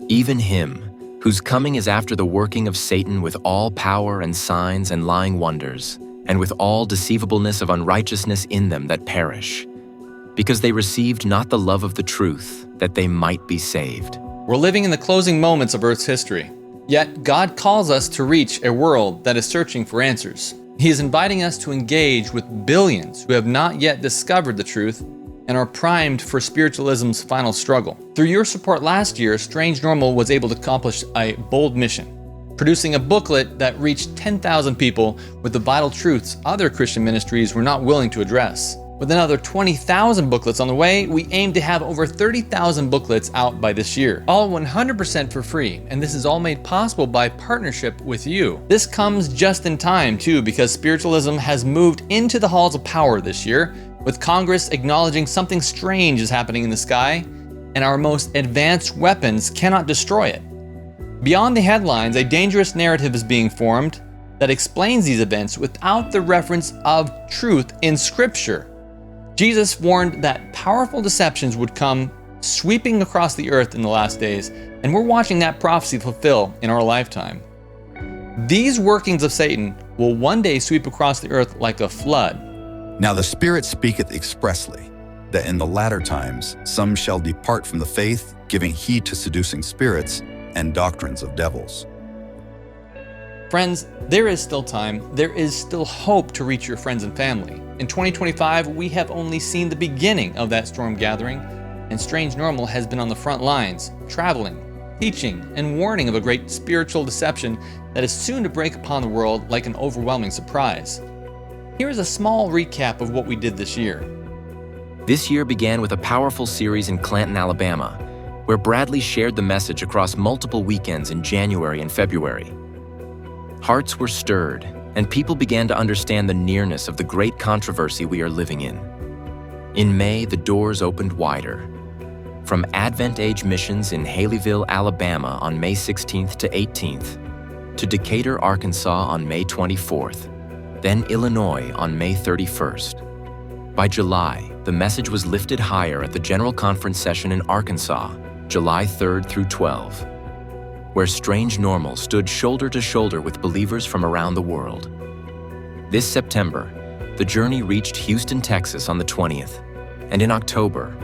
Even him, whose coming is after the working of Satan with all power and signs and lying wonders, and with all deceivableness of unrighteousness in them that perish, because they received not the love of the truth, that they might be saved. We're living in the closing moments of Earth's history. Yet God calls us to reach a world that is searching for answers. He is inviting us to engage with billions who have not yet discovered the truth and are primed for spiritualism's final struggle. Through your support last year, Strange Normal was able to accomplish a bold mission, producing a booklet that reached 10,000 people with the vital truths other Christian ministries were not willing to address. With another 20,000 booklets on the way, we aim to have over 30,000 booklets out by this year, all 100% for free, and this is all made possible by partnership with you. This comes just in time too, because spiritualism has moved into the halls of power this year, with Congress acknowledging something strange is happening in the sky, and our most advanced weapons cannot destroy it. Beyond the headlines, a dangerous narrative is being formed that explains these events without the reference of truth in Scripture. Jesus warned that powerful deceptions would come sweeping across the earth in the last days, and we're watching that prophecy fulfill in our lifetime. These workings of Satan will one day sweep across the earth like a flood. Now the Spirit speaketh expressly, that in the latter times some shall depart from the faith, giving heed to seducing spirits and doctrines of devils. Friends, there is still time. There is still hope to reach your friends and family. In 2025, we have only seen the beginning of that storm gathering, and Strange Normal has been on the front lines, traveling, teaching, and warning of a great spiritual deception that is soon to break upon the world like an overwhelming surprise. Here is a small recap of what we did this year. This year began with a powerful series in Clanton, Alabama, where Bradley shared the message across multiple weekends in January and February. Hearts were stirred, and people began to understand the nearness of the great controversy we are living in. In May, the doors opened wider. From Advent Age missions in Haleyville, Alabama on May 16th to 18th, to Decatur, Arkansas on May 24th, then Illinois on May 31st. By July, the message was lifted higher at the General Conference session in Arkansas, July 3rd through 12, where Strange Normal stood shoulder to shoulder with believers from around the world. This September, the journey reached Houston, Texas on the 20th, and in October,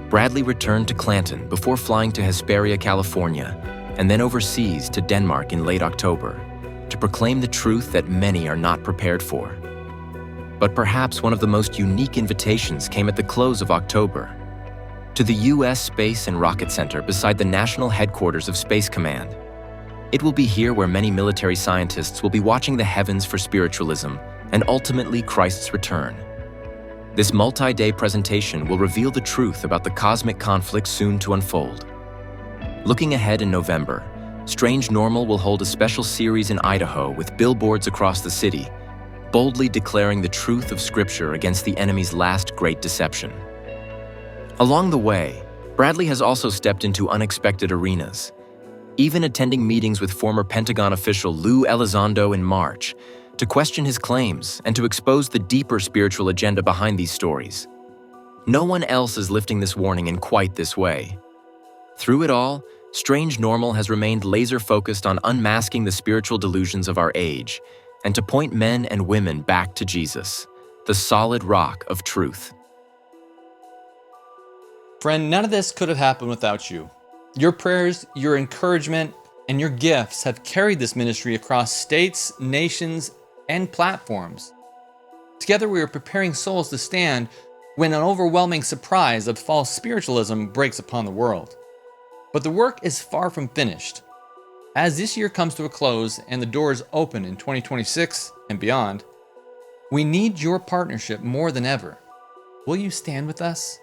Bradley returned to Clanton before flying to Hesperia, California, and then overseas to Denmark in late October, to proclaim the truth that many are not prepared for. But perhaps one of the most unique invitations came at the close of October, to the U.S. Space and Rocket Center beside the national headquarters of Space Command. It will be here where many military scientists will be watching the heavens for spiritualism and ultimately Christ's return. This multi-day presentation will reveal the truth about the cosmic conflict soon to unfold. Looking ahead in November, Strange Normal will hold a special series in Idaho with billboards across the city, boldly declaring the truth of Scripture against the enemy's last great deception. Along the way, Bradley has also stepped into unexpected arenas, even attending meetings with former Pentagon official Lou Elizondo in March to question his claims and to expose the deeper spiritual agenda behind these stories. No one else is lifting this warning in quite this way. Through it all, Strange Normal has remained laser-focused on unmasking the spiritual delusions of our age and to point men and women back to Jesus, the solid rock of truth. Friend, none of this could have happened without you. Your prayers, your encouragement, and your gifts have carried this ministry across states, nations, and platforms. Together we are preparing souls to stand when an overwhelming surprise of false spiritualism breaks upon the world. But the work is far from finished. As this year comes to a close and the doors open in 2026 and beyond, we need your partnership more than ever. Will you stand with us?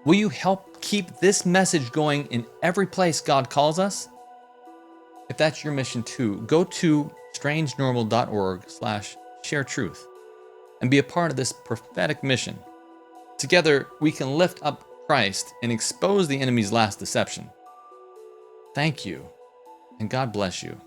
Will you help keep this message going in every place God calls us? If that's your mission too, go to strangenormal.org/sharetruth and be a part of this prophetic mission. Together, we can lift up Christ and expose the enemy's last deception. Thank you, and God bless you.